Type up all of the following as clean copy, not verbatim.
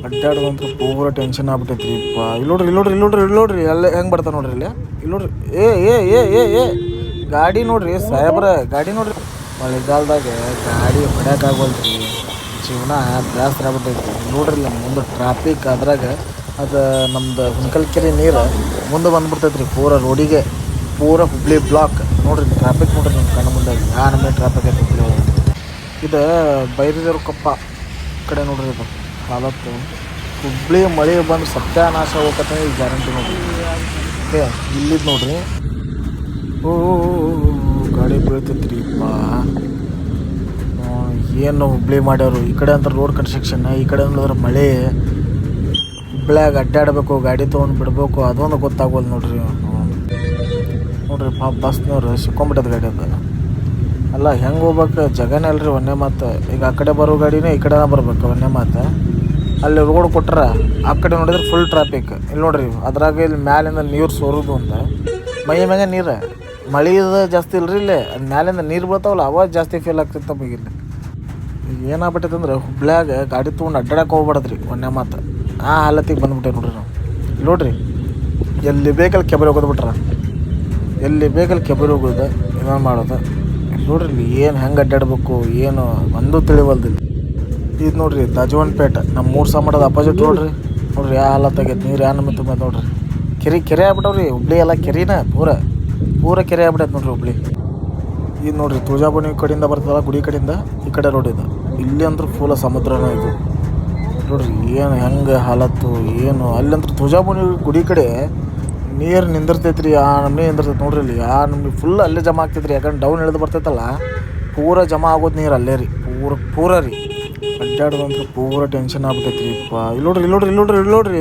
ಅಡ್ಡಾಡೋದಂತ್ರ ಪೂರ ಟೆನ್ಷನ್ ಆಗ್ಬಿಟ್ಟೈತ್ರಿ ಇಪ್ಪ. ಇಲ್ಲಿ ನೋಡ್ರಿ ಎಲ್ಲ ಹೆಂಗೆ ಬರ್ತಾವೆ ನೋಡ್ರಿ ಇಲ್ಲಿ ನೋಡ್ರಿ. ಏ ಗಾಡಿ ನೋಡ್ರಿ ಸಾಹೇಬ್ರ, ಗಾಡಿ ನೋಡ್ರಿ. ಮಳೆಗಾಲದಾಗ ಗಾಡಿ ಹೊಡ್ಯಾಕಾಗವಲ್ರಿ, ಜೀವನ ಬೇಸರ ಆಗ್ಬಿಟ್ಟೈತಿ. ನೋಡ್ರಿ ಇಲ್ಲ ಮುಂದೆ ಟ್ರಾಫಿಕ್, ಅದ್ರಾಗ ಅದು ನಮ್ದು ಹುಣಕಲ್ಕೆರೆ ನೀರು ಮುಂದೆ ಬಂದ್ಬಿಡ್ತೈತ್ರಿ ಪೂರ ರೋಡಿಗೆ, ಪೂರ ಹುಬ್ಳಿ ಬ್ಲಾಕ್. ನೋಡ್ರಿ ಟ್ರಾಫಿಕ್ ನೋಡ್ರಿ ನಿಮ್ಮ ಕಣ್ಣು ಮುಂದೆ ನಮಗೆ ಟ್ರಾಫಿಕ್ ಐತೆ ಹುಬ್ಳಿ ಒಳಗೆ. ಇದು ಬೈರದೇವ್ರ ಕೊಪ್ಪ ಕಡೆ ನೋಡ್ರಿ, ಇದು ಹಾಲತ್ತು ಹುಬ್ಳಿ ಮಳೆ ಬಂದು ಸತ್ಯಾನಾಶ ಹೋಗತ್ತೆ ಈ ಗ್ಯಾರಂಟಿ ನೋಡ್ರಿ. ಓಕೆ ಇಲ್ಲಿದ್ದು ನೋಡ್ರಿ, ಓ ಗಾಡಿ ಬೀಳ್ತೈತ್ರಿ ಪಾ. ಏನು ಹುಬ್ಳಿ ಮಾಡ್ಯಾರು, ಈ ಕಡೆ ಅಂತ ರೋಡ್ ಕನ್ಸ್ಟ್ರಕ್ಷನ್, ಈ ಕಡೆ ನೋಡಿದ್ರೆ ಮಳೆ. ಹುಬ್ಳ್ಯಾಗ ಅಡ್ಡಾಡಬೇಕು, ಗಾಡಿ ತೊಗೊಂಡು ಬಿಡ್ಬೇಕು, ಅದೊಂದು ಗೊತ್ತಾಗೋದು ನೋಡ್ರಿ. ನೋಡ್ರಿ ಬಸ್ನವ್ರು ಸಿಕ್ಕೊಂಬಿಟ್ಟದ ಗಾಡಿ ಅದು. ಅಲ್ಲ ಹೆಂಗೆ ಹೋಗ್ಬೇಕು ಜಗನೇ ಅಲ್ರಿ ಒಂದೇ ಮಾತು. ಈಗ ಆ ಕಡೆ ಬರೋ ಗಾಡಿನೇ ಈ ಕಡೆನ ಬರ್ಬೇಕು ಒಂದೇ ಮಾತು. ಅಲ್ಲಿ ರೋಡ್ ಕೊಟ್ರೆ ಆ ಕಡೆ ನೋಡಿದ್ರೆ ಫುಲ್ ಟ್ರಾಫಿಕ್. ಇಲ್ಲಿ ನೋಡ್ರಿ ಅದ್ರಾಗ ಇಲ್ಲಿ ಮ್ಯಾಲಿಂದ ನೀರು ಸೋರೋದು ಅಂತ, ಮೈ ಮ್ಯಾಗ ನೀರು, ಮಳೆದು ಜಾಸ್ತಿ ಇಲ್ರಿ ಇಲ್ಲಿ, ಅದು ಮ್ಯಾಲಿಂದ ನೀರು ಬೀಳ್ತಾವಲ್ಲ ಅವಾಗ ಜಾಸ್ತಿ ಫೀಲ್ ಆಗ್ತಿತ್ತು ನಮಗಿಲ್ಲಿ. ಈಗ ಏನಾಗ್ಬಿಟ್ಟೈತೆ ಅಂದ್ರೆ ಹುಬ್ಳ್ಯಾಗ ಗಾಡಿ ತೊಗೊಂಡು ಅಡ್ಡಾಡಕ್ಕೆ ಹೋಗ್ಬಾರ್ದ್ರಿ ಒಂದೇ ಮಾತು. ಆ ಹಾಲತ್ತಿಗೆ ಬಂದ್ಬಿಟ್ಟೆ ನೋಡ್ರಿ ನಾವು. ನೋಡ್ರಿ ಎಲ್ಲಿ ಬೇಕಲ್ಲಿ ಕೆಬರಿ ಹೋಗೋದ್ಬಿಟ್ರ, ಎಲ್ಲಿ ಬೇಕಲ್ಲಿ ಕೆಬರಿ ಹೋಗೋದು, ಇನ್ನೊಂದು ಮಾಡೋದು. ನೋಡ್ರಿ ಇಲ್ಲಿ ಏನು ಹೆಂಗೆ ಅಡ್ಡಾಡ್ಬೇಕು ಏನು ಒಂದೂ ತಿಳಿವಲ್ದಿಲ್ಲ. ಇದು ನೋಡ್ರಿ ದಾಜವನ್ಪೇಟ, ನಮ್ಮ ಮೂರು ಸಾಮಾಡೋದು ಅಪೋಸಿಟ್ ನೋಡ್ರಿ. ನೋಡ್ರಿ ಯಾವ ಹಾಲತ್ತಾಗೈತೆ, ನೀರು ಯಾವ ನಮಗೆ ತುಂಬ ನೋಡ್ರಿ. ಕೆರೆ ಆಗ್ಬಿಟ್ಟವ್ರಿ ಹುಬ್ಳಿ ಎಲ್ಲ, ಕೆರೆನ ಪೂರ ಕೆರೆ ಆಗ್ಬಿಟ್ಟೈತೆ ನೋಡ್ರಿ ಹುಬ್ಳಿ. ಇದು ನೋಡ್ರಿ ತುಳಜಾಪುರಿ ಕಡೆಯಿಂದ ಬರ್ತದಲ್ಲ ಗುಡಿ ಕಡೆಯಿಂದ, ಈ ಕಡೆ ರೋಡ್ ಇದು. ಇಲ್ಲಿ ಅಂದ್ರೆ ಫುಲ್ ಸಮುದ್ರನ ಇದು. ನೋಡ್ರಿ ಏನು ಹೆಂಗೆ ಹಾಲತ್ತು ಏನು, ಅಲ್ಲಂದ್ರೆ ತುಳಜಾಪುರಿ ಗುಡಿ ಕಡೆ ನೀರು ನಿಂದಿರ್ತೈತ್ರಿ, ಆ ನಮ್ನಿ ನಿಂದಿರ್ತೈತೆ ನೋಡ್ರಿ. ಇಲ್ಲಿ ಆ ನಮ್ಗೆ ಫುಲ್ ಅಲ್ಲೇ ಜಮಾ ಆಗ್ತೈತ್ರಿ, ಯಾಕಂದ್ರೆ ಡೌನ್ ಇಳಿದು ಬರ್ತೈತಲ್ಲ ಪೂರ ಜಮಾ ಆಗೋದು ನೀರು ಅಲ್ಲೇ ರೀ, ಪೂರ ರೀ. ಅಡ್ಡಾಡೋದಂದ್ರೆ ಪೂರ ಟೆನ್ಷನ್ ಆಗ್ಬಿಟ್ಟೈತ್ರಿ ಇಪ್ಪ. ಇಲ್ಲಿ ನೋಡ್ರಿ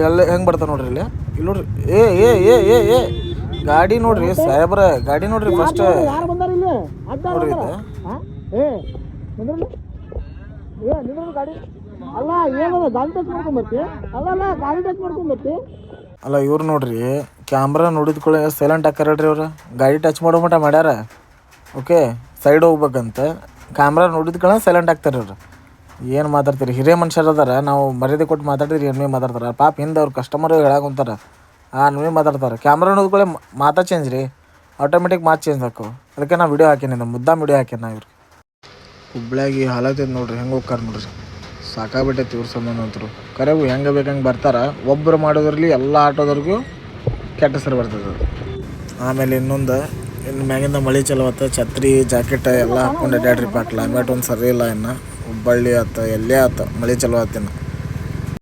ಅಲ್ಲೇ ಹೆಂಗೆ ಬರ್ತಾವೆ ನೋಡ್ರಿ ಇಲ್ಲಿ ನೋಡ್ರಿ. ಏ ಗಾಡಿ ನೋಡ್ರಿ ಸಾಹೇಬ್ರ, ಗಾಡಿ ನೋಡ್ರಿ ಫಸ್ಟ್ ನೋಡ್ರಿ ಇದು. ಅಲ್ಲ ಇವ್ರು ನೋಡ್ರಿ ಕ್ಯಾಮ್ರಾ ನೋಡಿದ್ಕೊಳ್ಳಿ ಸೈಲೆಂಟ್ ಹಾಕ್ಯಾರ ಹೇಳ್ರಿ ಅವ್ರು. ಗಾಡಿ ಟಚ್ ಮಾಡೋ ಮಟ್ಟ ಮಾಡ್ಯಾರ, ಓಕೆ ಸೈಡ್ ಹೋಗ್ಬೇಕಂತ ಕ್ಯಾಮ್ರಾ ನೋಡಿದ್ಕೊಳ್ಳ ಸೈಲೆಂಟ್ ಆಗ್ತಾರೆ ಅವ್ರು. ಏನು ಮಾತಾಡ್ತೀರಿ, ಹಿರಿಯ ಮನುಷ್ಯರು ಅದಾರ, ನಾವು ಮರ್ಯಾದೆ ಕೊಟ್ಟು ಮಾತಾಡಿದ್ರಿ ಏನೇ ಮಾತಾಡ್ತಾರೆ ಪಾಪ. ಹಿಂದೆ ಅವ್ರು ಕಸ್ಟಮರ್ ಹೇಳಾಕುಂತಾರೆ, ನೀವೇ ಮಾತಾಡ್ತಾರೆ. ಕ್ಯಾಮ್ರಾ ನೋಡಿದ್ಕೊಳ್ಳೆ ಮಾತಾ ಚೇಂಜ್ ರೀ, ಆಟೋಮೆಟಿಕ್ ಮಾತು ಚೇಂಜ್ ಹಾಕವು. ಅದಕ್ಕೆ ನಾ ವಿಡಿಯೋ ಹಾಕೇನಿ, ಮುದ್ದಾಂ ವಿಡಿಯೋ ಹಾಕೇನಿ ನಾ ಇವ್ರಿಗೆ. ಹುಬ್ಳ್ಯಾಗಿ ಹಾಲತ್ತೈತೆ ನೋಡ್ರಿ ಹೆಂಗೆ ಹೋಗ್ತಾರೆ ನೋಡ್ರಿ, ಸಾಕಾಗ್ಬಿಟ್ಟೈತಿ ಇವ್ರ ಸಂಬಂಧ ಅಂತರು. ಕರೆವು ಹೆಂಗೆ ಬೇಕಂಗೆ ಬರ್ತಾರೆ, ಒಬ್ಬರು ಮಾಡೋದ್ರಲ್ಲಿ ಎಲ್ಲ ಆಟೋದವ್ರಿಗೂ ಕೆಟ್ಟ ಹೆಸರು ಬರ್ತದೆ. ಆಮೇಲೆ ಇನ್ನೊಂದು ಇನ್ನು ಮ್ಯಾಗಿಂದ ಮಳೆ ಚಲೋ ಆತ, ಛತ್ರಿ ಜಾಕೆಟ್ ಎಲ್ಲ ಹಾಕ್ಕೊಂಡು ಅಡ್ಡಾಡ್ರಿ. ಕ್ಲೈಮೇಟ್ ಒಂದು ಸರಿ ಇಲ್ಲ, ಇನ್ನು ಹುಬ್ಬಳ್ಳಿ ಆತ ಎಲ್ಲೇ ಆತ ಮಳೆ ಚಲೋ ಆತಿನ್ನು.